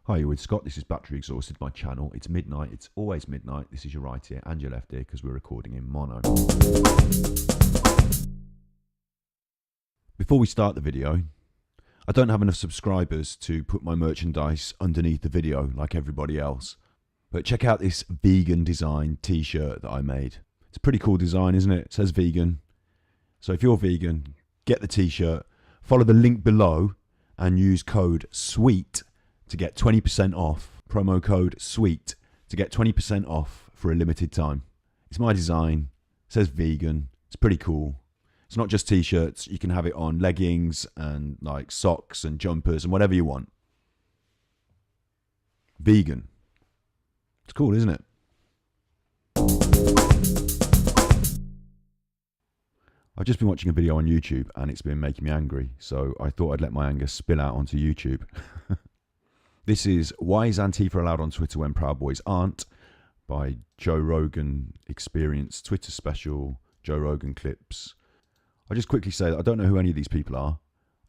Hi, you're with Scott. This is Battery Exhausted, my channel. It's midnight. It's always midnight. This is your right ear and your left ear because we're recording in mono. Before we start the video, I don't have enough subscribers to put my merchandise underneath the video like everybody else. But check out this vegan design t-shirt that I made. It's a pretty cool design, isn't it? It says vegan. So if you're vegan, get the t-shirt, follow the link below and use code SWEET to get 20% off. Promo code SWEET to get 20% off for a limited time. It's my design. It says vegan. It's pretty cool. It's not just t-shirts. You can have it on leggings and like socks and jumpers and whatever you want. Vegan. It's cool, isn't it? I've just been watching a video on YouTube and it's been making me angry. So I thought I'd let my anger spill out onto YouTube. This is Why is Antifa Allowed on Twitter When Proud Boys Aren't? By Joe Rogan Experience Twitter special, Joe Rogan clips. I'll just quickly say that I don't know who any of these people are.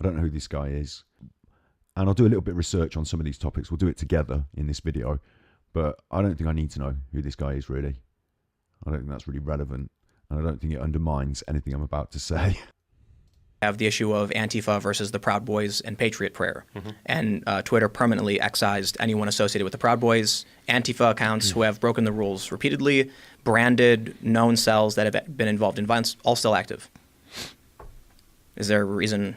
I don't know who this guy is. And I'll do a little bit of research on some of these topics. We'll do it together in this video. But I don't think I need to know who this guy is really. I don't think that's really relevant. And I don't think it undermines anything I'm about to say. Have the issue of Antifa versus the Proud Boys and Patriot Prayer. And Twitter permanently excised anyone associated with the Proud Boys, Antifa accounts who have broken the rules repeatedly, branded known cells that have been involved in violence, all still active. Is there a reason?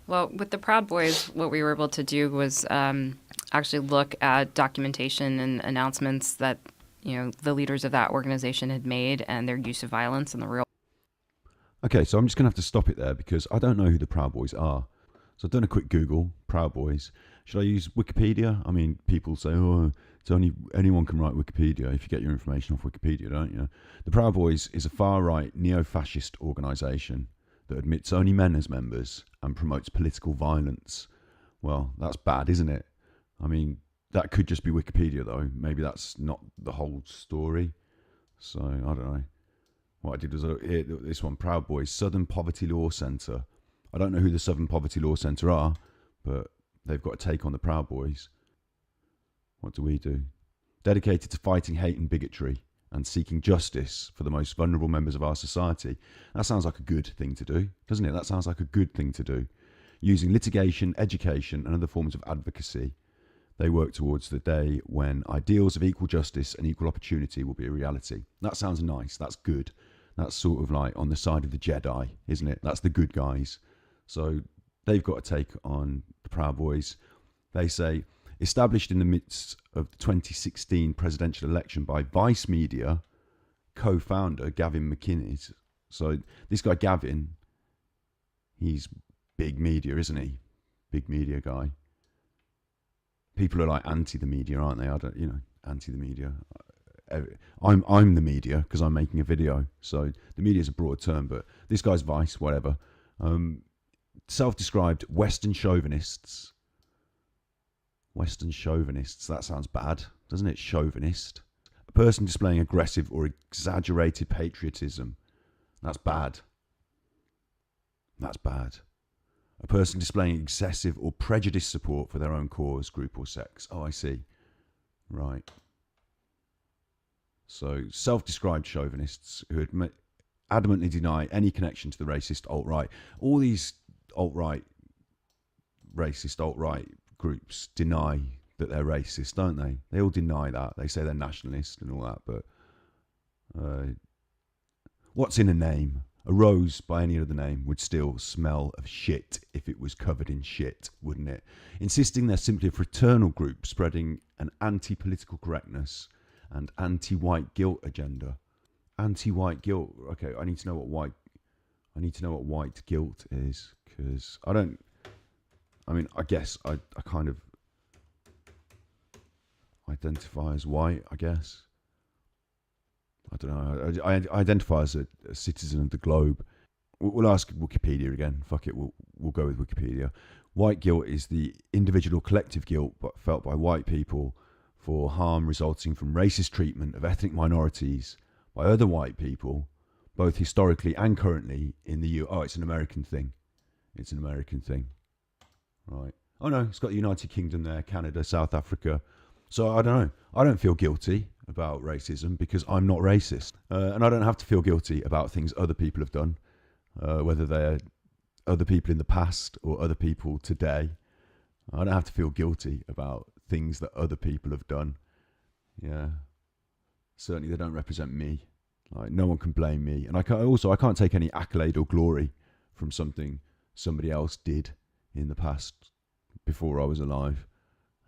Well, with the Proud Boys, what we were able to do was actually look at documentation and announcements that, you know, the leaders of that organization had made and their use of violence in the real. Okay, so I'm just going to have to stop it there because I don't know who the Proud Boys are. So I've done a quick Google, Proud Boys. Should I use Wikipedia? I mean, people say, oh, it's only anyone can write Wikipedia if you get your information off Wikipedia, don't you? The Proud Boys is a far-right neo-fascist organisation that admits only men as members and promotes political violence. Well, that's bad, isn't it? I mean, that could just be Wikipedia, though. Maybe that's not the whole story. So, I don't know. What I did was here, this one, Proud Boys, Southern Poverty Law Centre. I don't know who the Southern Poverty Law Centre are, but they've got a take on the Proud Boys. What do we do? Dedicated to fighting hate and bigotry and seeking justice for the most vulnerable members of our society. That sounds like a good thing to do, doesn't it? That sounds like a good thing to do. Using litigation, education, and other forms of advocacy, they work towards the day when ideals of equal justice and equal opportunity will be a reality. That sounds nice. That's good. That's sort of like on the side of the Jedi, isn't it? That's the good guys. So they've got a take on the Proud Boys. They say, established in the midst of the 2016 presidential election by Vice Media co-founder Gavin McInnes. So this guy Gavin, he's big media, isn't he? Big media guy. People are like anti the media, aren't they? I don't, you know, anti the media. I'm the media because I'm making a video. So the media is a broad term, but this guy's Vice, whatever. Self-described Western chauvinists. Western chauvinists. That sounds bad, doesn't it? Chauvinist. A person displaying aggressive or exaggerated patriotism. That's bad. That's bad. A person displaying excessive or prejudiced support for their own cause, group or sex. Oh, I see. Right. So, self-described chauvinists who adamantly deny any connection to the racist alt-right. All these alt-right, racist alt-right groups deny that they're racist, don't they? They all deny that. They say they're nationalist and all that, but what's in a name? A rose by any other name would still smell of shit if it was covered in shit, wouldn't it? Insisting they're simply a fraternal group spreading an anti-political correctness and anti-white guilt agenda. Anti-white guilt. Okay, I need to know what white guilt is, because I guess I kind of identify as white, I guess. I don't know. I identify as a citizen of the globe. We'll ask Wikipedia again. Fuck it. We'll go with Wikipedia. White guilt is the individual collective guilt felt by white people for harm resulting from racist treatment of ethnic minorities by other white people, both historically and currently in the U.S. Oh, it's an American thing. It's an American thing. Right. Oh no, it's got the United Kingdom there, Canada, South Africa. So I don't know. I don't feel guilty about racism because I'm not racist. And I don't have to feel guilty about things other people have done, whether they're other people in the past or other people today. I don't have to feel guilty about things that other people have done. Yeah. Certainly they don't represent me. Like, no one can blame me. And I can't take any accolade or glory from something somebody else did in the past before I was alive.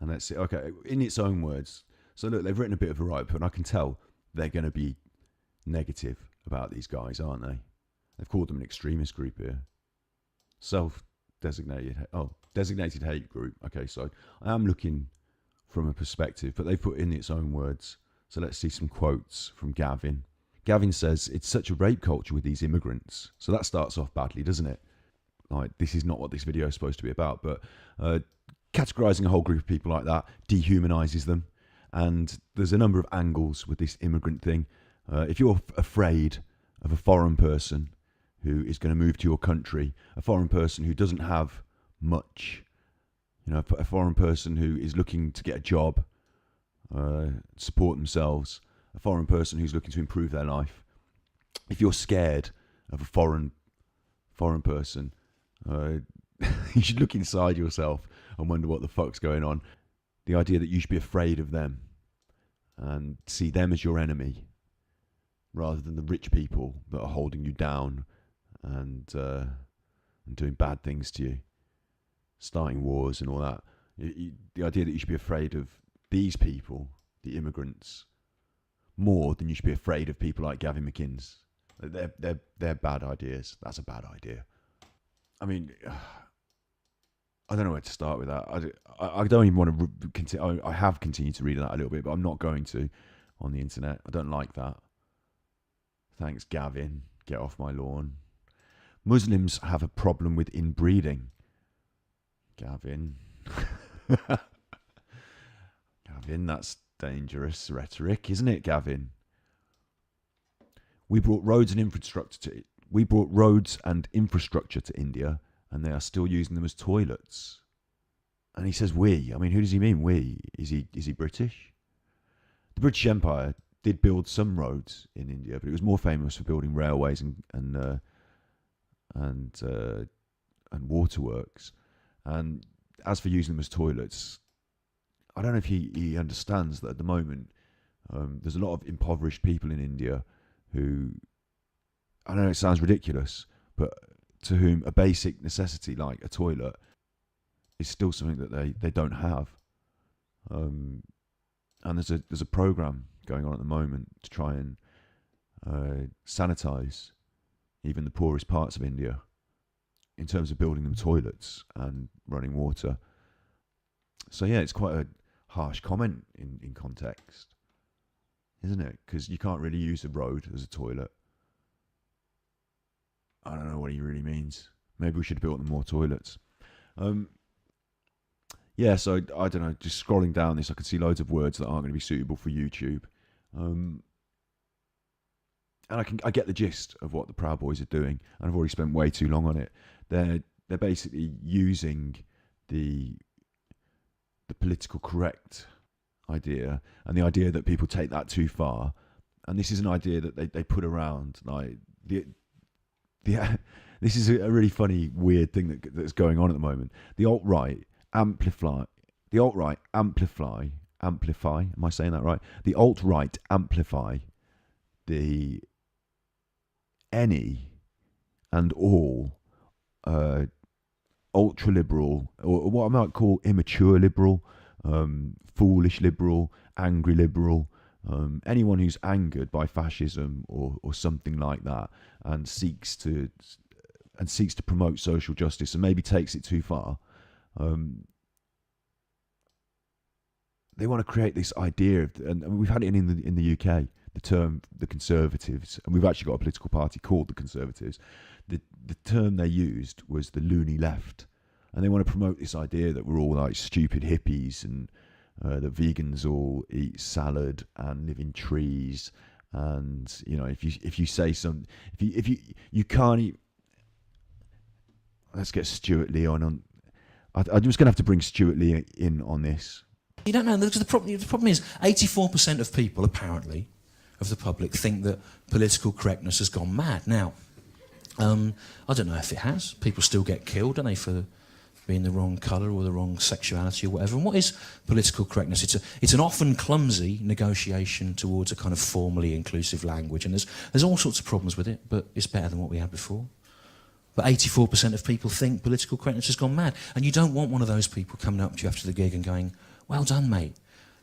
And that's it. Okay, in its own words. So look, they've written a bit of a write-up, and I can tell they're going to be negative about these guys, aren't they? They've called them an extremist group here. Designated hate group. Okay, so I am looking from a perspective, but they put in its own words. So let's see some quotes from Gavin. Gavin says, it's such a rape culture with these immigrants. So that starts off badly, doesn't it? Like, this is not what this video is supposed to be about, but categorizing a whole group of people like that dehumanizes them. And there's a number of angles with this immigrant thing. If you're afraid of a foreign person who is going to move to your country, a foreign person who doesn't have much, a foreign person who is looking to get a job, support themselves, a foreign person who's looking to improve their life. If you're scared of a foreign person, you should look inside yourself and wonder what the fuck's going on. The idea that you should be afraid of them and see them as your enemy rather than the rich people that are holding you down and doing bad things to you, starting wars and all that. The idea that you should be afraid of these people, the immigrants, more than you should be afraid of people like Gavin McInnes. They're bad ideas. That's a bad idea. I mean, I don't know where to start with that. I don't even want to continue. I have continued to read that a little bit, but I'm not going to on the internet. I don't like that. Thanks, Gavin. Get off my lawn. Muslims have a problem with inbreeding. Gavin. Gavin, that's dangerous rhetoric, isn't it, Gavin? We brought roads and infrastructure to India, and they are still using them as toilets. And he says we. I mean, who does he mean we? Is he British? The British Empire did build some roads in India, but it was more famous for building railways and waterworks. And as for using them as toilets, I don't know if he understands that at the moment there's a lot of impoverished people in India who, I know it sounds ridiculous, but to whom a basic necessity like a toilet is still something that they don't have. And there's a program going on at the moment to try and sanitize even the poorest parts of India in terms of building them toilets and running water. So yeah, it's quite a harsh comment in context, isn't it? Because you can't really use a road as a toilet. I don't know what he really means. Maybe we should have built them more toilets. Yeah, so I don't know. Just scrolling down this, I could see loads of words that aren't going to be suitable for YouTube. And I get the gist of what the Proud Boys are doing, and I've already spent way too long on it. They're basically using the political correct idea and the idea that people take that too far. And this is an idea that they put around like this is a really funny, weird thing that's going on at the moment. The alt-right amplify. Am I saying that right? The alt-right amplify any and all ultra-liberal, or what I might call immature liberal, foolish liberal, angry liberal, anyone who's angered by fascism or something like that and seeks to promote social justice and maybe takes it too far. They want to create this idea of, and we've had it in the UK, the term the Conservatives, and we've actually got a political party called the Conservatives. The term they used was the loony left, and they want to promote this idea that we're all like stupid hippies and that vegans all eat salad and live in trees, and if you say some, if you can't eat. Let's get Stewart Lee on. I'm just going to have to bring Stewart Lee in on this. You don't know. The problem is 84% of people, apparently, of the public, think that political correctness has gone mad. Now, I don't know if it has. People still get killed, don't they, for being the wrong colour or the wrong sexuality or whatever. And what is political correctness? It's an often clumsy negotiation towards a kind of formally inclusive language, and there's all sorts of problems with it, but it's better than what we had before. But 84% of people think political correctness has gone mad. And you don't want one of those people coming up to you after the gig and going, well done, mate.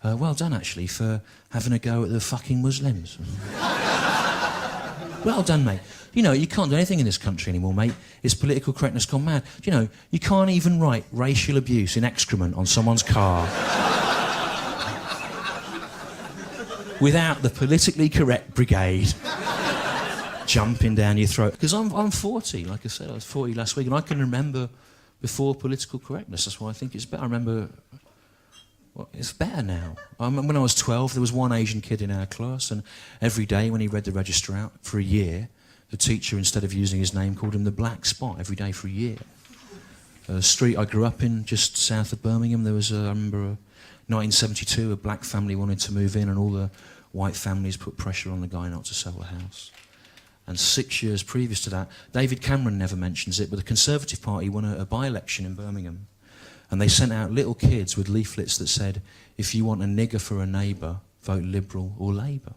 Well done, actually, for having a go at the fucking Muslims. Well done, mate. You know, you can't do anything in this country anymore, mate. It's political correctness gone mad. You know, you can't even write racial abuse in excrement on someone's car without the politically correct brigade jumping down your throat. Because I'm 40, like I said, I was 40 last week, and I can remember before political correctness. That's why I think it's better. I remember... Well, it's better now. When I was 12, there was one Asian kid in our class, and every day when he read the register out for a year, the teacher, instead of using his name, called him the Black Spot every day for a year. The street I grew up in, just south of Birmingham, there was, I remember, 1972, a black family wanted to move in, and all the white families put pressure on the guy not to sell the house. And 6 years previous to that, David Cameron never mentions it, but the Conservative Party won a by-election in Birmingham. And they sent out little kids with leaflets that said, if you want a nigger for a neighbour, vote Liberal or Labour.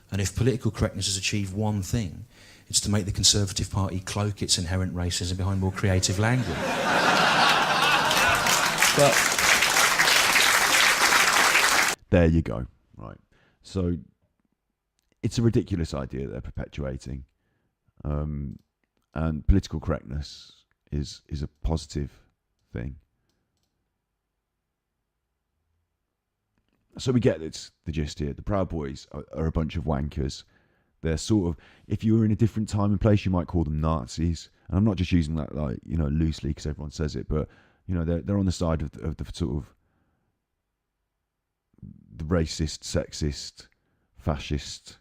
And if political correctness has achieved one thing, it's to make the Conservative Party cloak its inherent racism behind more creative language. But there you go. Right. So it's a ridiculous idea they're perpetuating. And political correctness is a positive thing. So we get it's the gist here. The Proud Boys are a bunch of wankers. They're sort of, if you were in a different time and place, you might call them Nazis. And I'm not just using that like, you know, loosely because everyone says it, but you know, they're on the side of the sort of the racist, sexist, fascist.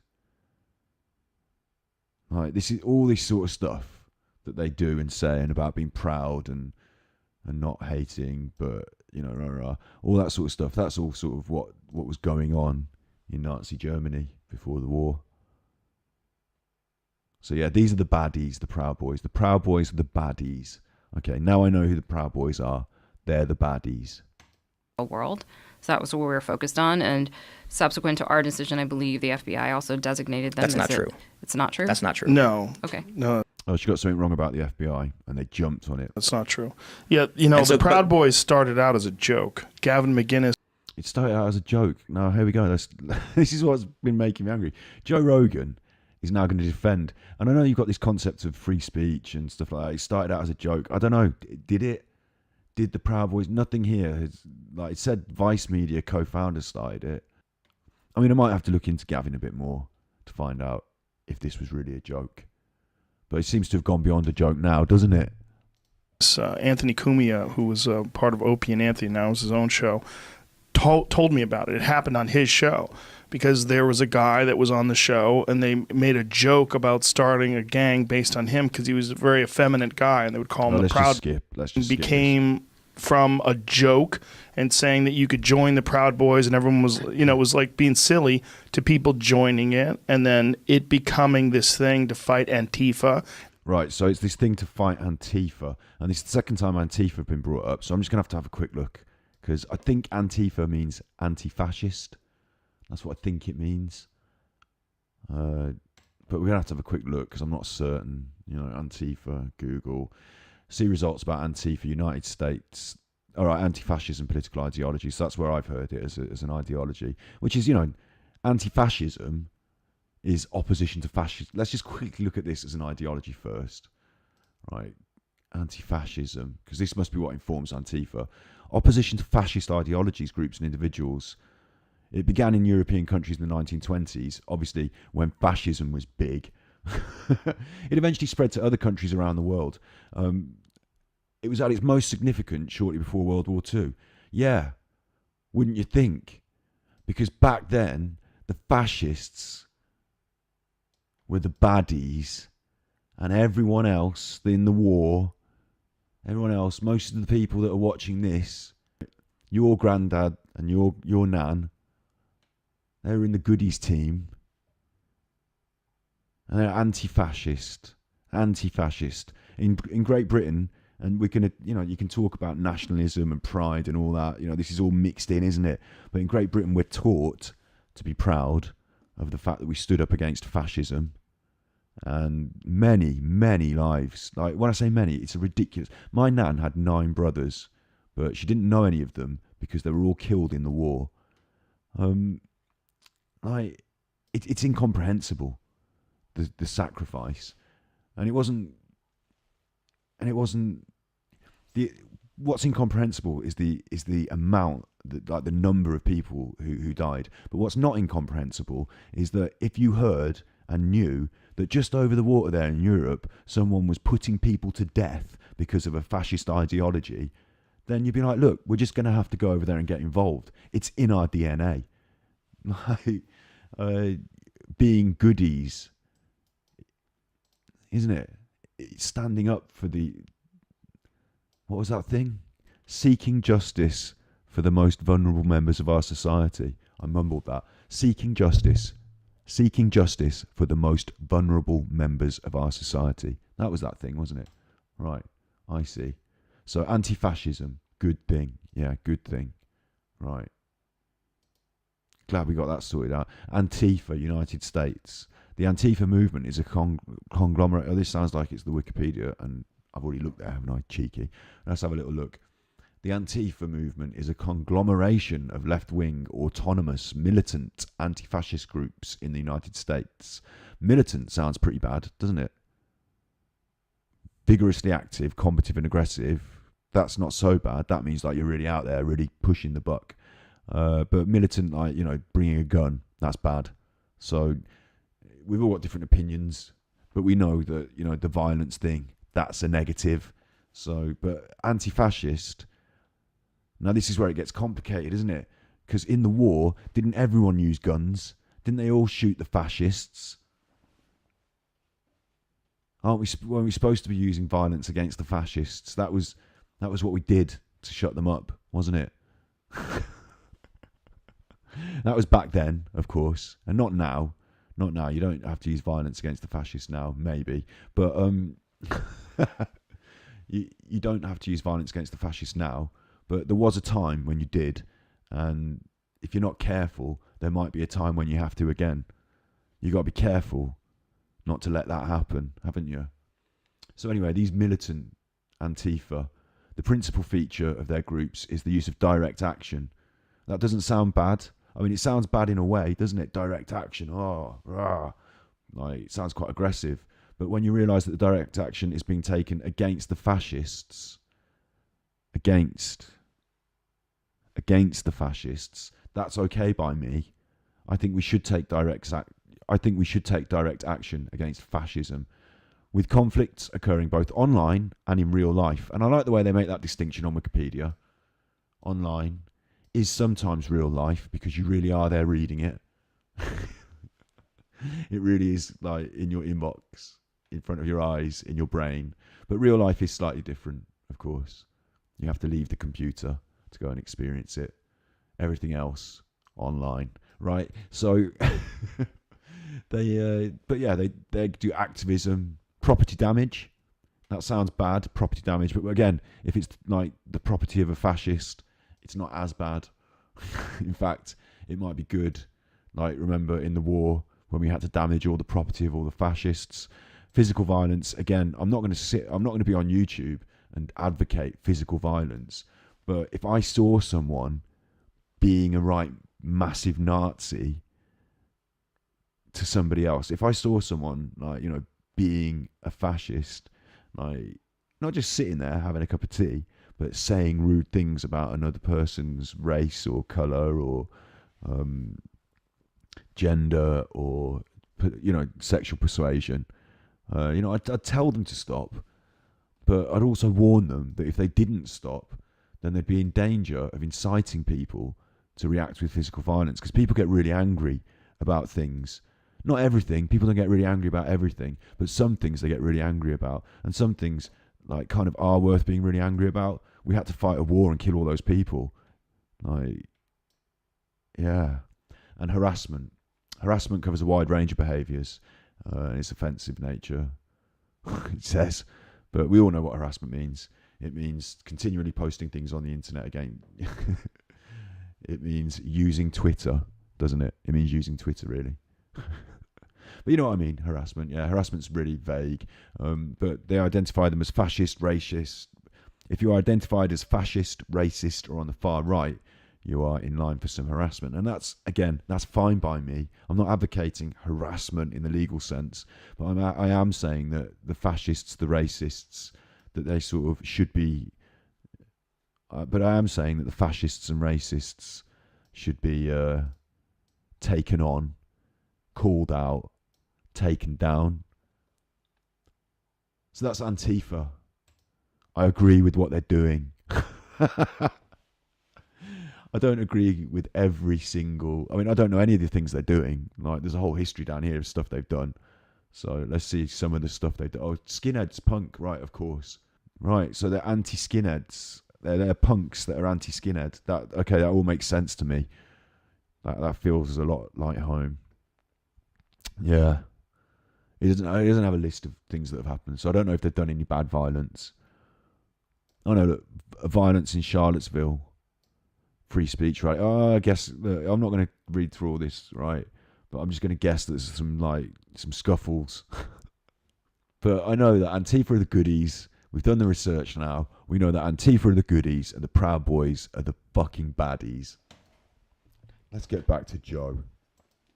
Like this is all this sort of stuff that they do and say, and about being proud and not hating, but you know, all that sort of stuff. That's all sort of what was going on in Nazi Germany before the war. So yeah, these are the baddies, the Proud Boys. The Proud Boys are the baddies. Okay, now I know who the Proud Boys are. They're the baddies. World. So that was what we were focused on. And subsequent to our decision, I believe the FBI also designated them. That's not true. It's not true? That's not true. No. Okay. No. Oh, she got something wrong about the FBI, and they jumped on it. That's not true. Yeah, you know, the Proud Boys started out as a joke. Gavin McInnes. It started out as a joke. Now, here we go. This is what's been making me angry. Joe Rogan is now going to defend. And I know you've got this concept of free speech and stuff like that. It started out as a joke. I don't know. Did it? Did the Proud Boys? Nothing here has, like it said, Vice Media co-founders started it. I mean, I might have to look into Gavin a bit more to find out if this was really a joke. But it seems to have gone beyond a joke now, doesn't it? Anthony Cumia, who was part of Opie and Anthony, now has his own show, told me about it. It happened on his show because there was a guy that was on the show, and they made a joke about starting a gang based on him because he was a very effeminate guy, and they would call him the Proud. Let's just skip became from a joke and saying that you could join the Proud Boys, and everyone was, you know, it was like being silly, to people joining it, and then it becoming this thing to fight Antifa. Right, so it's this thing to fight Antifa, and this is the second time Antifa have been brought up, so I'm just going to have a quick look, because I think Antifa means anti-fascist. That's what I think it means. But we're going to have a quick look, because I'm not certain. You know, Antifa, Google. See results about Antifa, United States. All right, anti-fascism political ideology. So that's where I've heard it as an ideology, which is, you know, anti-fascism is opposition to fascism. Let's just quickly look at this as an ideology first. Right, anti-fascism, because this must be what informs Antifa. Opposition to fascist ideologies, groups and individuals. It began in European countries in the 1920s, obviously when fascism was big. It eventually spread to other countries around the world. It was at its most significant shortly before World War II. Yeah, wouldn't you think? Because back then, the fascists were the baddies, and everyone else in the war, everyone else, most of the people that are watching this, your granddad and your nan, they were in the goodies team. And they're anti-fascist. In Great Britain, and we're gonna, you can talk about nationalism and pride and all that. This is all mixed in, isn't it? But in Great Britain, we're taught to be proud of the fact that we stood up against fascism. And many, many lives. Like, when I say many, it's a ridiculous. My nan had 9 brothers, but she didn't know any of them because they were all killed in the war. It's incomprehensible, the sacrifice, and it wasn't. What's incomprehensible is the amount, the number of people who died. But what's not incomprehensible is that if you heard and knew that just over the water there in Europe, someone was putting people to death because of a fascist ideology, then you'd be like, look, we're just going to have to go over there and get involved. It's in our DNA. Being goodies, isn't it? It's standing up for what was that thing? Seeking justice for the most vulnerable members of our society. I mumbled that. Seeking justice for the most vulnerable members of our society. That was that thing, wasn't it? Right, I see. So anti-fascism, good thing. Yeah, good thing. Right. Glad we got that sorted out. Antifa, United States. The Antifa movement is a conglomerate. Oh, this sounds like it's the Wikipedia, and I've already looked there, haven't I? Cheeky. Let's have a little look. The Antifa movement is a conglomeration of left-wing, autonomous, militant, anti-fascist groups in the United States. Militant sounds pretty bad, doesn't it? Vigorously active, combative and aggressive. That's not so bad. That means like you're really out there, really pushing the buck. But militant, like, bringing a gun, that's bad. So we've all got different opinions, but we know that, the violence thing, that's a negative. So, but anti-fascist, now this is where it gets complicated, isn't it? Because in the war, didn't everyone use guns? Didn't they all shoot the fascists? Weren't we supposed to be using violence against the fascists? That was what we did to shut them up, wasn't it? That was back then, of course, and not now. Not now. You don't have to use violence against the fascists now, maybe, but you don't have to use violence against the fascists now. But there was a time when you did, and if you're not careful, there might be a time when you have to again. You got to be careful not to let that happen, haven't you? So anyway, these militant Antifa, the principal feature of their groups is the use of direct action. That doesn't sound bad. I mean, it sounds bad in a way, doesn't it? Direct action. Like, it sounds quite aggressive. But when you realise that the direct action is being taken against the fascists, against the fascists, that's okay by me. I think we should take direct action against fascism, with conflicts occurring both online and in real life. And I like the way they make that distinction on Wikipedia. Online is sometimes real life because you really are there reading it. It really is like in your inbox, in front of your eyes, in your brain. But real life is slightly different, of course. You have to leave the computer to go and experience it. Everything else online, right? So they do activism, property damage. That sounds bad, property damage. But again, if it's like the property of a fascist, it's not as bad. In fact, it might be good. Like, remember in the war when we had to damage all the property of all the fascists. Physical violence, again, I'm not going to be on YouTube and advocate physical violence. But if I saw someone being a right massive Nazi to somebody else, if I saw someone like, being a fascist, like not just sitting there having a cup of tea, but saying rude things about another person's race or colour or gender or, sexual persuasion, I'd tell them to stop. But I'd also warn them that if they didn't stop, then they'd be in danger of inciting people to react with physical violence. Because people get really angry about things. Not everything. People don't get really angry about everything. But some things they get really angry about. And some things, like kind of are worth being really angry about. We had to fight a war and kill all those people. Like, yeah. And harassment. Harassment covers a wide range of behaviours and its offensive nature, it says. But we all know what harassment means. It means continually posting things on the internet again. It means using Twitter, doesn't it? It means using Twitter, really. But you know what I mean, harassment. Yeah, harassment's really vague. But they identify them as fascist, racist. If you are identified as fascist, racist, or on the far right, you are in line for some harassment. And that's, again, that's fine by me. I'm not advocating harassment in the legal sense, but I am saying that the fascists, the racists, that they sort of should be... but I am saying that the fascists and racists should be taken on, called out, taken down. So that's Antifa. I agree with what they're doing. I don't agree with every single... I mean, I don't know any of the things they're doing. Like, there's a whole history down here of stuff they've done. So let's see some of the stuff they do. Oh, skinheads, punk, right, of course. Right, so they're anti-skinheads. They're punks that are anti-skinhead. That all makes sense to me. That feels a lot like home. Yeah. He doesn't have a list of things that have happened, so I don't know if they've done any bad violence. I know that violence in Charlottesville, free speech, right? Oh, I guess I'm not going to read through all this, right? But I'm just going to guess that there's some scuffles. But I know that Antifa are the goodies. We've done the research now. We know that Antifa are the goodies and the Proud Boys are the fucking baddies. Let's get back to Joe.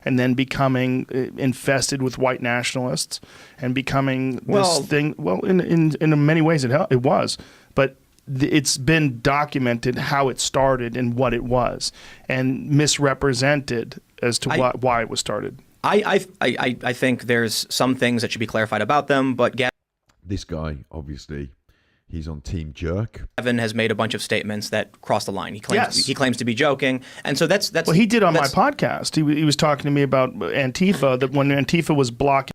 And then becoming infested with white nationalists and becoming this thing. Well, in many ways it was. But it's been documented how it started and what it was, and misrepresented as to why it was started. I think there's some things that should be clarified about them, but this guy, obviously, he's on Team Jerk. Gavin has made a bunch of statements that cross the line. He claims to be joking, and so that's well, he did on my podcast. He was talking to me about Antifa, that when Antifa was blocking.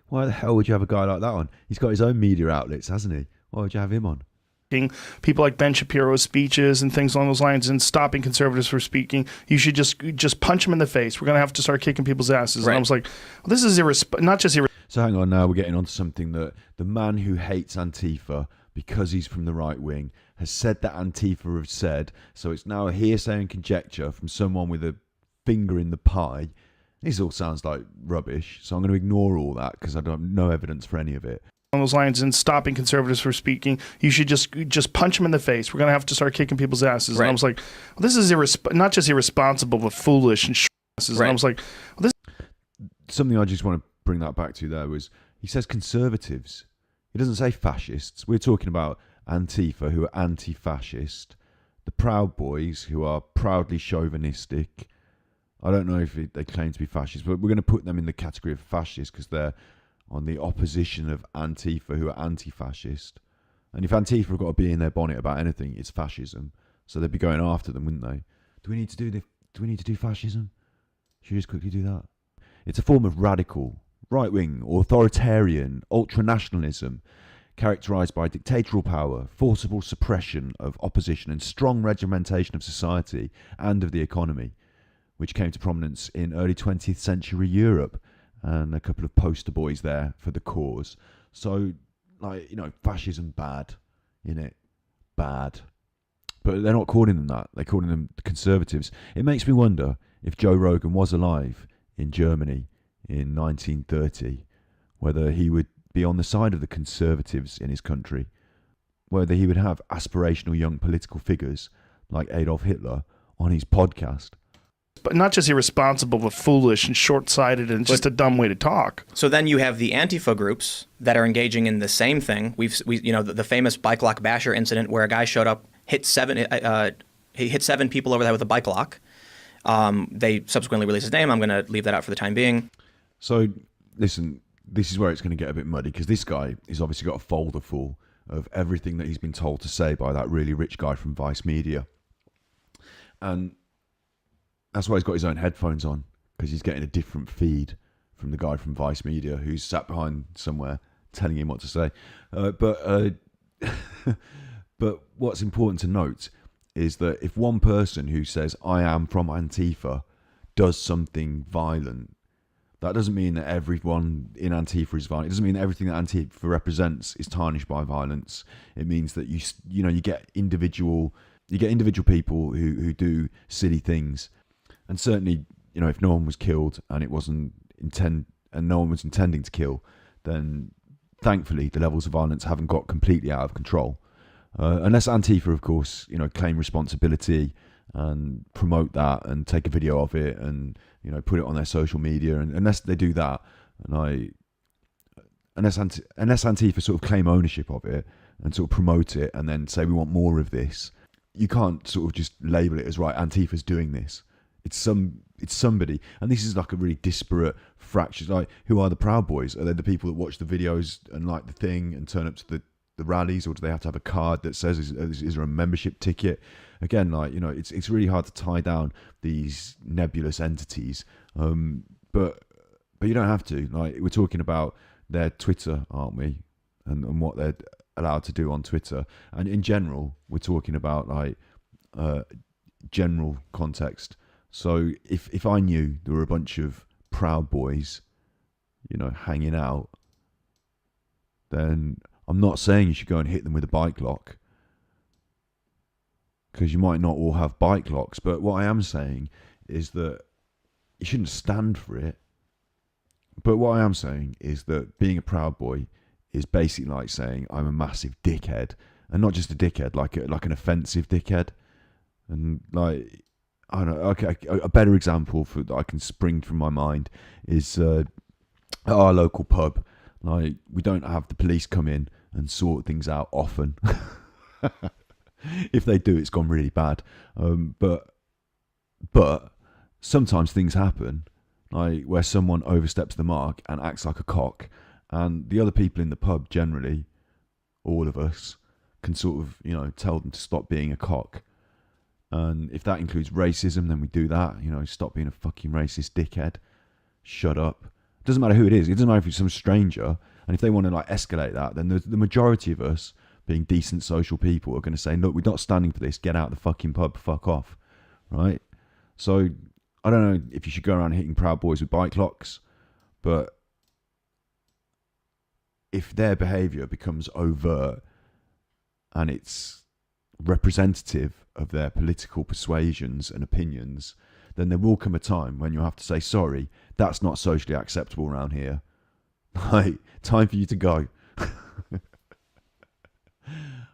Why the hell would you have a guy like that on? He's got his own media outlets, hasn't he? Why would you have him on? People like Ben Shapiro's speeches and things along those lines, and stopping conservatives from speaking. You should just punch them in the face. We're going to have to start kicking people's asses. Right. And I was like, well, this is not just irresponsible. So hang on, now we're getting onto something that the man who hates Antifa because he's from the right wing has said that Antifa have said. So it's now a hearsay and conjecture from someone with a finger in the pie. This all sounds like rubbish. So I'm going to ignore all that because I don't have no evidence for any of it. On those lines, and stopping conservatives from speaking. You should just punch them in the face. We're going to have to start kicking people's asses. Right. And I was like, well, this is not just irresponsible, but foolish and asses. Right. And I was like, well, this. Something I just want to bring that back to there was he says conservatives. He doesn't say fascists. We're talking about Antifa, who are anti-fascist, the Proud Boys, who are proudly chauvinistic. I don't know if they claim to be fascist, but we're going to put them in the category of fascists because they're on the opposition of Antifa, who are anti-fascist. And if Antifa have got to be in their bonnet about anything, it's fascism. So they'd be going after them, wouldn't they? Do we need to do fascism? Should we just quickly do that? It's a form of radical, right-wing, authoritarian, ultranationalism, characterised by dictatorial power, forcible suppression of opposition, and strong regimentation of society and of the economy, which came to prominence in early 20th century Europe, and a couple of poster boys there for the cause. So, fascism bad, innit? Bad. But they're not calling them that. They're calling them conservatives. It makes me wonder if Joe Rogan was alive in Germany in 1930, whether he would be on the side of the conservatives in his country, whether he would have aspirational young political figures like Adolf Hitler on his podcast. But not just irresponsible, but foolish and short-sighted, and just a dumb way to talk. So then you have the Antifa groups that are engaging in the same thing. We the famous bike lock basher incident where a guy showed up, hit seven people over there with a bike lock. They subsequently released his name. I'm going to leave that out for the time being. So listen, this is where it's going to get a bit muddy because this guy has obviously got a folder full of everything that he's been told to say by that really rich guy from Vice Media, and that's why he's got his own headphones on, because he's getting a different feed from the guy from Vice Media who's sat behind somewhere telling him what to say. But But what's important to note is that if one person who says, I am from Antifa, does something violent, that doesn't mean that everyone in Antifa is violent. It doesn't mean that everything that Antifa represents is tarnished by violence. It means that you get individual people who do silly things. And certainly, if no one was killed and no one was intending to kill, then thankfully the levels of violence haven't got completely out of control. Unless Antifa, of course, claim responsibility and promote that and take a video of it and put it on their social media, and unless they do that, unless Antifa sort of claim ownership of it and sort of promote it and then say we want more of this, you can't sort of just label it as, right, Antifa's doing this. It's somebody, and this is like a really disparate fractures. Like, who are the Proud Boys? Are they the people that watch the videos and like the thing and turn up to the rallies, or do they have to have a card that says is there a membership ticket? Again, it's really hard to tie down these nebulous entities, but you don't have to. Like, we're talking about their Twitter, aren't we, and what they're allowed to do on Twitter, and in general we're talking about like general context. So if I knew there were a bunch of Proud Boys hanging out, then I'm not saying you should go and hit them with a bike lock, because you might not all have bike locks. But what I am saying is that you shouldn't stand for it. But what I am saying is that being a Proud Boy is basically like saying I'm a massive dickhead, and not just a dickhead, like an offensive dickhead. And like, I don't know. Okay, a better example that I can spring from my mind is at our local pub. Like, we don't have the police come in and sort things out often. If they do, it's gone really bad. But sometimes things happen, like where someone oversteps the mark and acts like a cock, and the other people in the pub, generally, all of us, can sort of, tell them to stop being a cock. And if that includes racism, then we do that. Stop being a fucking racist dickhead. Shut up. Doesn't matter who it is. It doesn't matter if it's some stranger. And if they want to like escalate that, then the majority of us, being decent social people, are going to say, look, we're not standing for this. Get out of the fucking pub. Fuck off. Right? So I don't know if you should go around hitting Proud Boys with bike locks, but if their behaviour becomes overt and it's representative of their political persuasions and opinions, then there will come a time when you'll have to say, sorry, that's not socially acceptable around here. Like, time for you to go.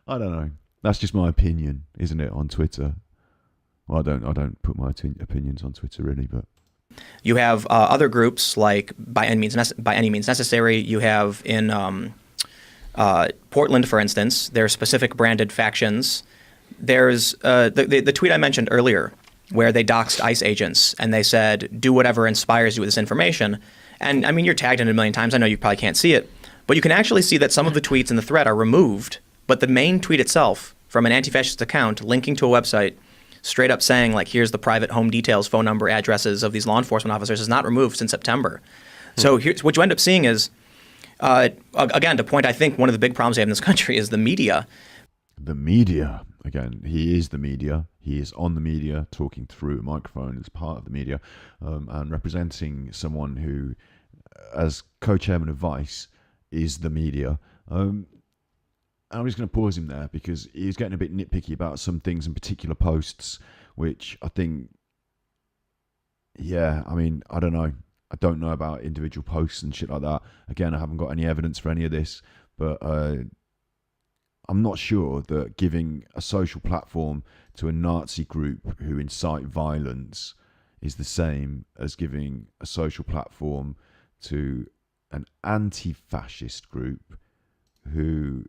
I don't know. That's just my opinion, isn't it, on Twitter? Well, I don't put my opinions on Twitter really, but you have other groups like By Any Means Necessary. You have in Portland, for instance, there are specific branded factions. There's the tweet I mentioned earlier, where they doxed ICE agents and they said, do whatever inspires you with this information. And I mean, you're tagged in it a million times. I know you probably can't see it, but you can actually see that some of the tweets in the thread are removed, but the main tweet itself from an anti-fascist account linking to a website straight up saying, like, here's the private home details, phone number, addresses of these law enforcement officers is not removed since September. So here's what you end up seeing is, again, to point, I think one of the big problems we have in this country is the media. The media. Again, he is the media. He is on the media, talking through a microphone as part of the media, and representing someone who, as co-chairman of Vice, is the media. I'm just going to pause him there because he's getting a bit nitpicky about some things in particular posts, which I think, I mean, I don't know. I don't know about individual posts and shit like that. Again, I haven't got any evidence for any of this, but I'm not sure that giving a social platform to a Nazi group who incite violence is the same as giving a social platform to an anti-fascist group who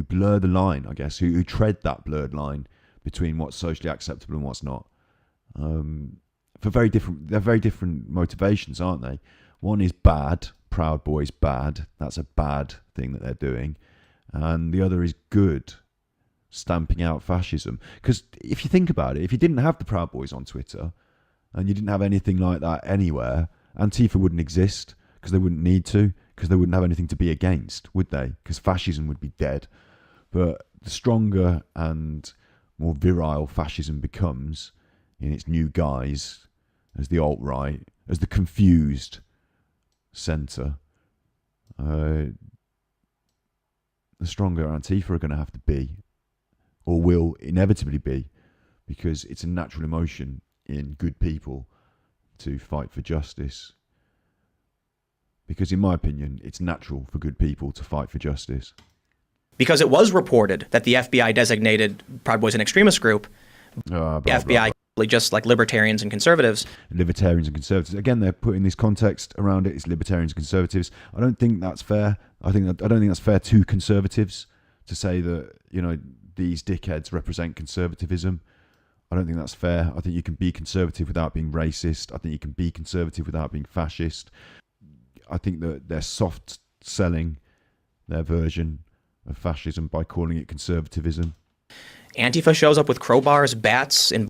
blur the line, I guess, who tread that blurred line between what's socially acceptable and what's not. They're very different motivations, aren't they? One is bad, Proud Boys bad. That's a bad thing that they're doing. And the other is good, stamping out fascism. Because if you think about it, if you didn't have the Proud Boys on Twitter and you didn't have anything like that anywhere, Antifa wouldn't exist. because they wouldn't need to, because they wouldn't have anything to be against, would they? Because fascism would be dead. But the stronger and more virile fascism becomes in its new guise as the alt-right, as the confused centre, the stronger Antifa are going to have to be, or will inevitably be, because it's a natural emotion in good people to fight for justice. Because in my opinion, it's natural for good people to fight for justice. Because it was reported that the FBI designated Proud Boys an extremist group. The FBI, just like libertarians and conservatives. Libertarians and conservatives. Again, they're putting this context around it. It's libertarians and conservatives. I don't think that's fair. I don't think that's fair to conservatives to say that, you know, these dickheads represent conservatism. I don't think that's fair. I think you can be conservative without being racist. I think you can be conservative without being fascist. I think that they're soft selling their version of fascism by calling it conservatism. Antifa shows up with crowbars, bats, and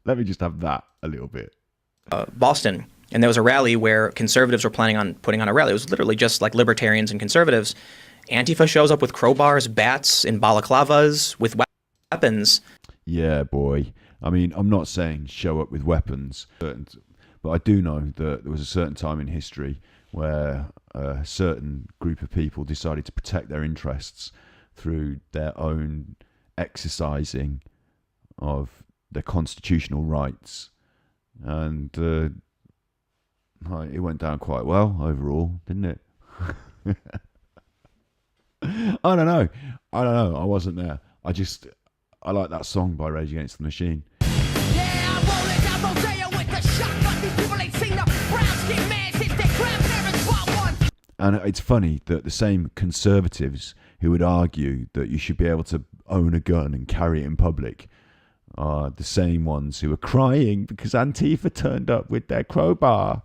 let me just have that a little bit. Boston, and there was a rally where conservatives were planning on putting on a rally. It was literally just like libertarians and conservatives. Antifa shows up with crowbars, bats, and balaclavas with weapons. Yeah, boy. I mean, I'm not saying show up with weapons, but I do know that there was a certain time in history where a certain group of people decided to protect their interests through their own exercising of their constitutional rights. And it went down quite well overall, didn't it? I don't know. I wasn't there. I like that song by Rage Against the Machine. And it's funny that the same conservatives who would argue that you should be able to own a gun and carry it in public are the same ones who are crying because Antifa turned up with their crowbar.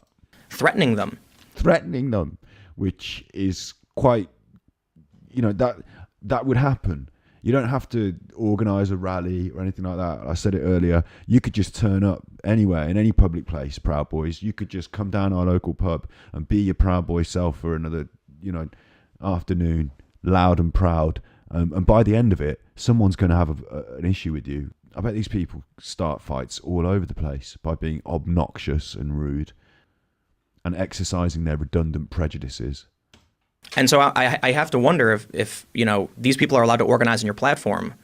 Threatening them, which is quite, you know, that would happen. You don't have to organise a rally or anything like that. I said it earlier. You could just turn up anywhere, in any public place, Proud Boys. You could just come down our local pub and be your Proud Boy self for another, you know, afternoon, loud and proud. And by the end of it, someone's going to have an issue with you. I bet these people start fights all over the place by being obnoxious and rude and exercising their redundant prejudices. And so I have to wonder if, you know, these people are allowed to organize on your platform.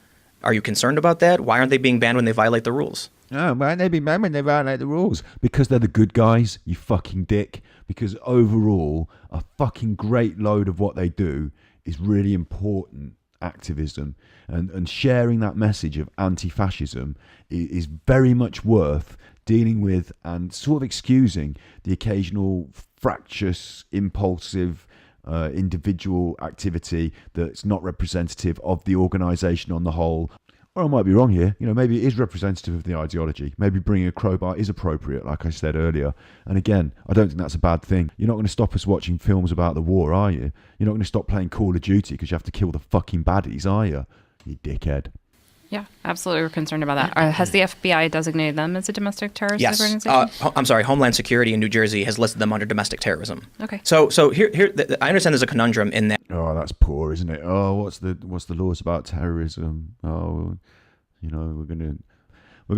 Are you concerned about that? Why aren't they being banned when they violate the rules? Oh, why aren't they being banned when they violate the rules? Because they're the good guys, you fucking dick. Because overall, a fucking great load of what they do is really important activism. And sharing that message of anti-fascism is very much worth dealing with and sort of excusing the occasional fractious, impulsive, individual activity that's not representative of the organisation on the whole. Or I might be wrong here. You know, maybe it is representative of the ideology. Maybe bringing a crowbar is appropriate, like I said earlier. And again, I don't think that's a bad thing. You're not going to stop us watching films about the war, are you? You're not going to stop playing Call of Duty because you have to kill the fucking baddies, are you? You dickhead. Yeah, absolutely. We're concerned about that. Has the FBI designated them as a domestic terrorist organization? I'm sorry. Homeland Security in New Jersey has listed them under domestic terrorism. Okay. So here, I understand there's a conundrum in that. Oh, that's poor, isn't it? Oh, what's the laws about terrorism? Oh, you know, we're gonna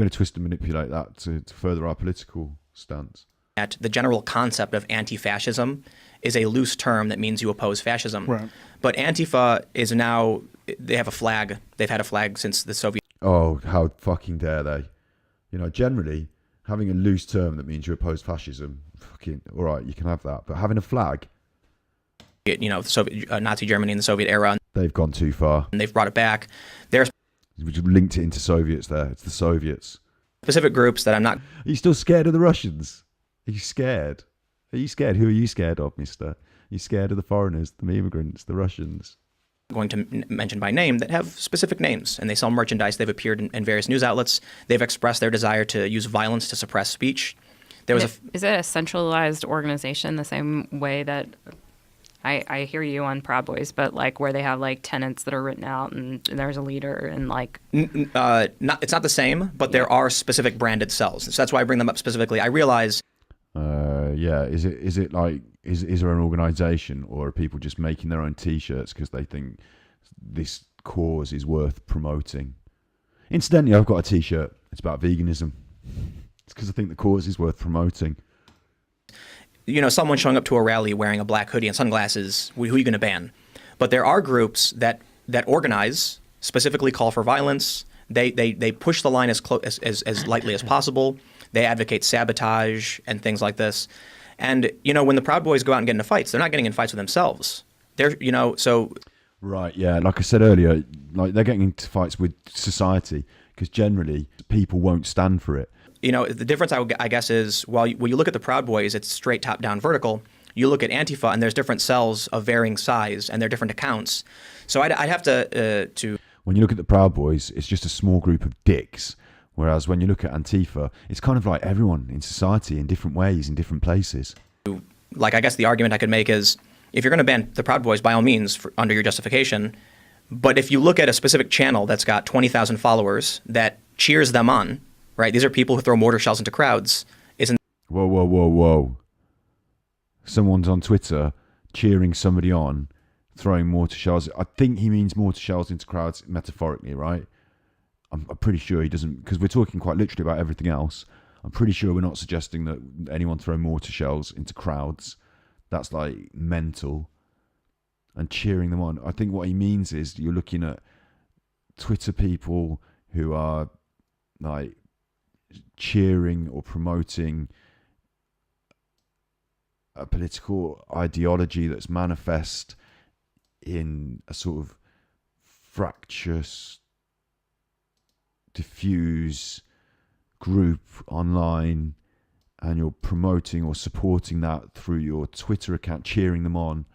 twist and manipulate that to further our political stance. That the general concept of anti-fascism is a loose term that means you oppose fascism. Right. But Antifa is now, they have a flag. They've had a flag since the Soviet. Oh, how fucking dare they? You know, generally, having a loose term that means you oppose fascism, fucking, all right, you can have that. But having a flag, You know, Nazi Germany in the Soviet era. they've gone too far. And they've brought it back. There's We just linked it into Soviets there. It's the Soviets. specific groups that I'm not Are you still scared of the Russians? Are you scared? Are you scared? Who are you scared of, mister? Are you scared of the foreigners, the immigrants, the Russians? going to mention by name that have specific names, and they sell merchandise. They've appeared in various news outlets. They've expressed their desire to use violence to suppress speech. There was Is it a centralized organization the same way that I hear you on Proud Boys, but like where they have like tenets that are written out and there's a leader and like... it's not the same, but there are specific branded cells. So that's why I bring them up specifically. I realize... Yeah, is it like is there an organisation, or are people just making their own T-shirts because they think this cause is worth promoting? Incidentally, I've got a T-shirt. It's about veganism. It's because I think the cause is worth promoting. Someone showing up to a rally wearing a black hoodie and sunglasses, who are you going to ban? But there are groups that organize, specifically call for violence. They push the line as lightly as possible. They advocate sabotage and things like this. And, when the Proud Boys go out and get into fights, they're not getting in fights with themselves. So... Right, yeah. Like I said earlier, like they're getting into fights with society because generally people won't stand for it. The difference, I guess, is when you look at the Proud Boys, it's straight top-down vertical. You look at Antifa, and there's different cells of varying size, and they're different accounts. So I'd have to... When you look at the Proud Boys, it's just a small group of dicks. Whereas when you look at Antifa, it's kind of like everyone in society in different ways, in different places. Like, I guess the argument I could make is, if you're going to ban the Proud Boys, by all means, under your justification. But if you look at a specific channel that's got 20,000 followers that cheers them on, right? These are people who throw mortar shells into crowds. Whoa. Someone's on Twitter cheering somebody on, throwing mortar shells. I think he means mortar shells into crowds metaphorically, right? I'm pretty sure he doesn't, because we're talking quite literally about everything else. I'm pretty sure we're not suggesting that anyone throw mortar shells into crowds. That's like mental. And cheering them on. I think what he means is you're looking at Twitter people who are like cheering or promoting a political ideology that's manifest in a sort of fractious, diffuse group online, and you're promoting or supporting that through your Twitter account, cheering them on.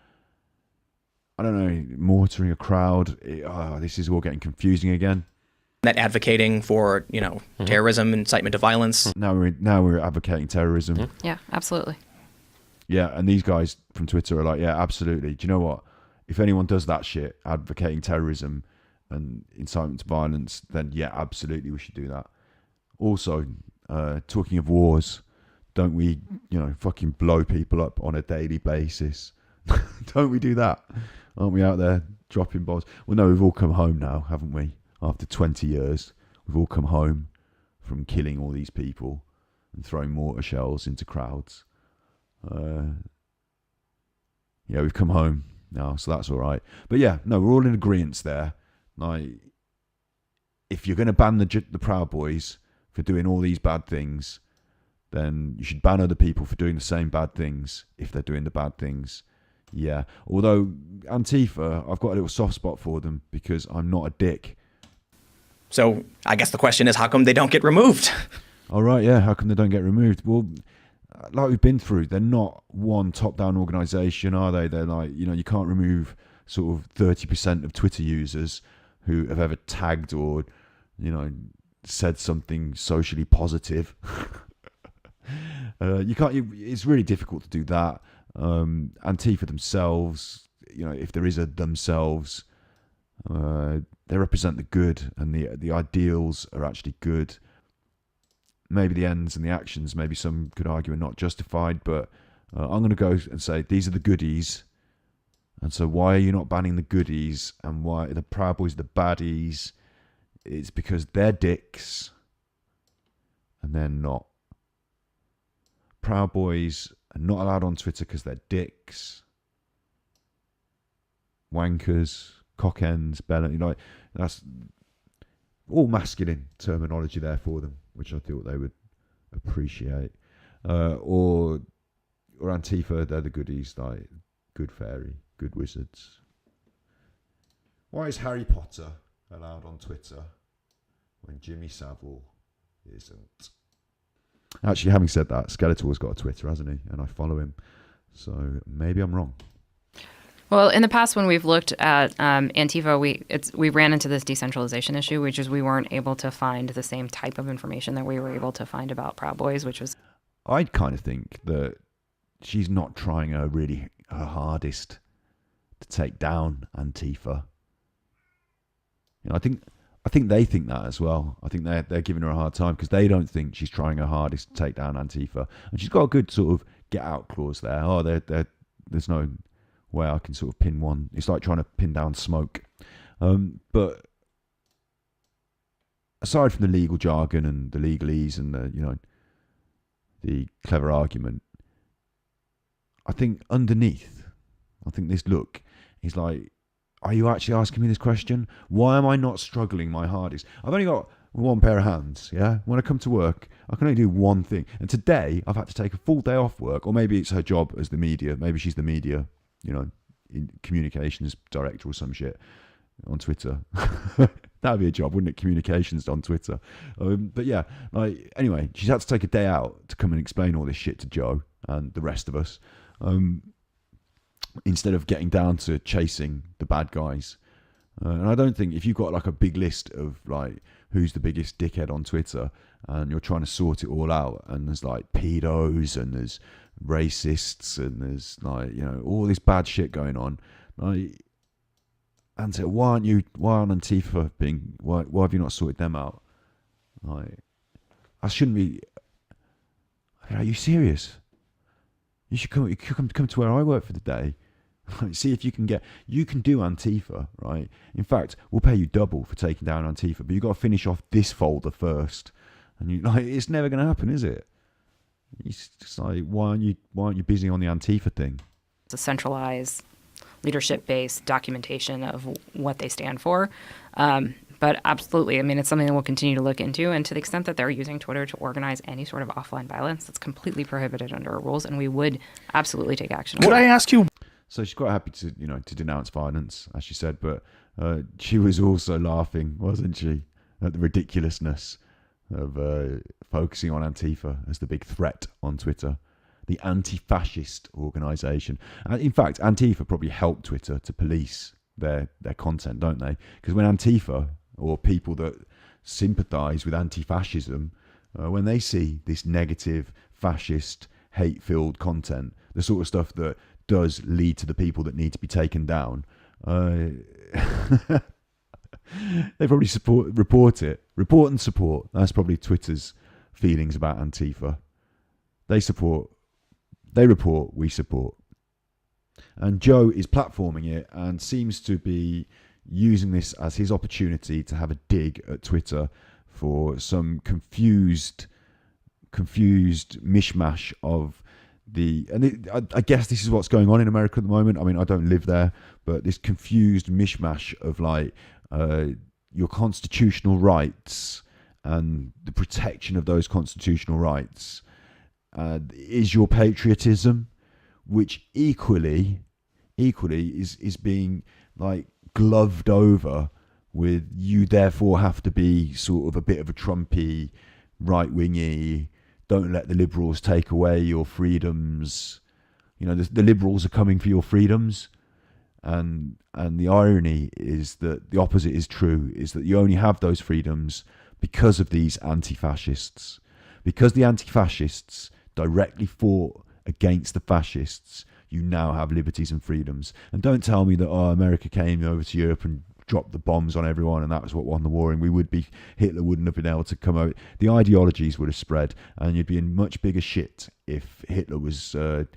I don't know, mortaring a crowd. This is all getting confusing again. That advocating for, terrorism, incitement to violence. Now we're advocating terrorism. Mm-hmm. Yeah, absolutely. Yeah, and these guys from Twitter are like, yeah, absolutely. Do you know what? If anyone does that shit, advocating terrorism and incitement to violence, then yeah, absolutely, we should do that. Also, talking of wars, don't we, fucking blow people up on a daily basis? Don't we do that? Aren't we out there dropping bombs? Well, no, we've all come home now, haven't we? After 20 years, we've all come home from killing all these people and throwing mortar shells into crowds. Yeah, we've come home now, so that's all right. But yeah, no, we're all in agreement there. Like, if you're going to ban the Proud Boys for doing all these bad things, then you should ban other people for doing the same bad things if they're doing the bad things. Yeah. Although Antifa, I've got a little soft spot for them because I'm not a dick. So I guess the question is, how come they don't get removed? All right, yeah. How come they don't get removed? Well, like we've been through, they're not one top-down organisation, are they? They're like, you can't remove sort of 30% of Twitter users who have ever tagged or, said something socially positive. You can't. It's really difficult to do that. Antifa themselves, if there is a themselves, they represent the good, and the ideals are actually good. Maybe the ends and the actions, maybe some could argue, are not justified, but I'm going to go and say these are the goodies. And so why are you not banning the goodies, and why are the Proud Boys the baddies? It's because they're dicks and they're not. Proud Boys are not allowed on Twitter because they're dicks, wankers, cockends, that's all masculine terminology there for them, which I thought they would appreciate. Or Antifa, they're the goodies, like good fairy, good wizards. Why is Harry Potter allowed on Twitter when Jimmy Savile isn't? Actually, having said that, Skeletor's got a Twitter, hasn't he? And I follow him, so maybe I'm wrong. Well, in the past, when we've looked at Antifa, we ran into this decentralization issue, which is we weren't able to find the same type of information that we were able to find about Proud Boys, which was... I kind of think that she's not trying her hardest to take down Antifa. I think they think that as well. I think they're giving her a hard time because they don't think she's trying her hardest to take down Antifa, and she's got a good sort of get out clause there. Oh, there's no way I can sort of pin one. It's like trying to pin down smoke. But aside from the legal jargon and the legalese and the clever argument, I think underneath, this look is like, are you actually asking me this question? Why am I not struggling my hardest? I've only got one pair of hands, yeah? When I come to work, I can only do one thing. And today, I've had to take a full day off work, or maybe it's her job as the media. Maybe she's the media, in communications director or some shit on Twitter. That would be a job, wouldn't it? Communications on Twitter. But yeah, anyway, she's had to take a day out to come and explain all this shit to Joe and the rest of us. Instead of getting down to chasing the bad guys. And I don't think if you've got like a big list of like who's the biggest dickhead on Twitter and you're trying to sort it all out, and there's like pedos and there's racists and there's like, all this bad shit going on, and so why aren't Antifa why have you not sorted them out? Like, I shouldn't be. Are you serious? You should come to where I work for the day. See if you can do Antifa, right? In fact, we'll pay you double for taking down Antifa, but you've got to finish off this folder first. And it's never going to happen, is it? It's just like, why aren't you busy on the Antifa thing? It's a centralized, leadership-based documentation of what they stand for. But absolutely, it's something that we'll continue to look into. And to the extent that they're using Twitter to organize any sort of offline violence, that's completely prohibited under our rules, and we would absolutely take action. Could I ask you? So she's quite happy to denounce violence, as she said, but she was also laughing, wasn't she, at the ridiculousness of focusing on Antifa as the big threat on Twitter, the anti-fascist organisation. In fact, Antifa probably helped Twitter to police their content, don't they? Because when Antifa, or people that sympathise with anti-fascism, when they see this negative, fascist, hate-filled content, the sort of stuff that does lead to the people that need to be taken down, they probably report and support. That's probably Twitter's feelings about Antifa. They report, we support. And Joe is platforming it and seems to be using this as his opportunity to have a dig at Twitter for some confused mishmash of I guess this is what's going on in America at the moment. I don't live there, but this confused mishmash of like your constitutional rights and the protection of those constitutional rights is your patriotism, which equally is being like gloved over with you therefore have to be sort of a bit of a Trumpy, right-wingy, don't let the liberals take away your freedoms. The liberals are coming for your freedoms. And the irony is that the opposite is true, is that you only have those freedoms because of these anti-fascists. Because the anti-fascists directly fought against the fascists, you now have liberties and freedoms. And don't tell me that America came over to Europe and dropped the bombs on everyone and that was what won the war, and Hitler wouldn't have been able to come over. The ideologies would have spread and you'd be in much bigger shit if Hitler was the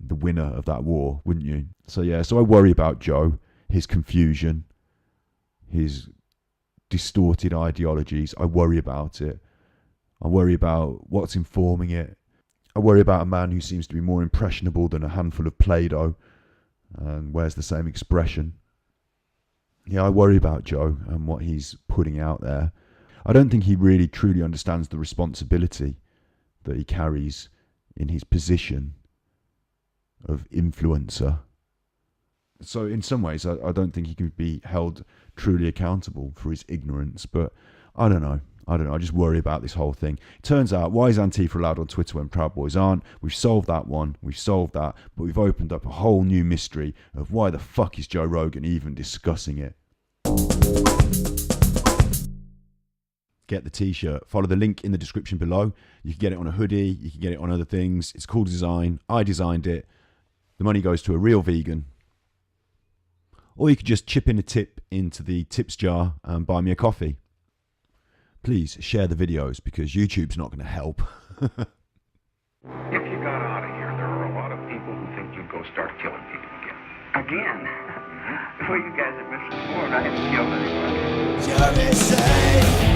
winner of that war, wouldn't you? So I worry about Joe, his confusion, his distorted ideologies. I worry about it. I worry about what's informing it. I worry about a man who seems to be more impressionable than a handful of Play-Doh and wears the same expression. Yeah, I worry about Joe and what he's putting out there. I don't think he really truly understands the responsibility that he carries in his position of influencer. So in some ways, I don't think he can be held truly accountable for his ignorance, but I don't know. I just worry about this whole thing. Turns out, why is Antifa allowed on Twitter when Proud Boys aren't? We've solved that one. We've solved that. But we've opened up a whole new mystery of why the fuck is Joe Rogan even discussing it. Get the t-shirt. Follow the link in the description below. You can get it on a hoodie. You can get it on other things. It's a cool design. I designed it. The money goes to a real vegan. Or you could just chip in a tip into the tips jar and buy me a coffee. Please share the videos because YouTube's not going to help. If you got out of here, there are start killing people again. Again? Well, you guys are misinformed. I haven't killed anyone. You're insane.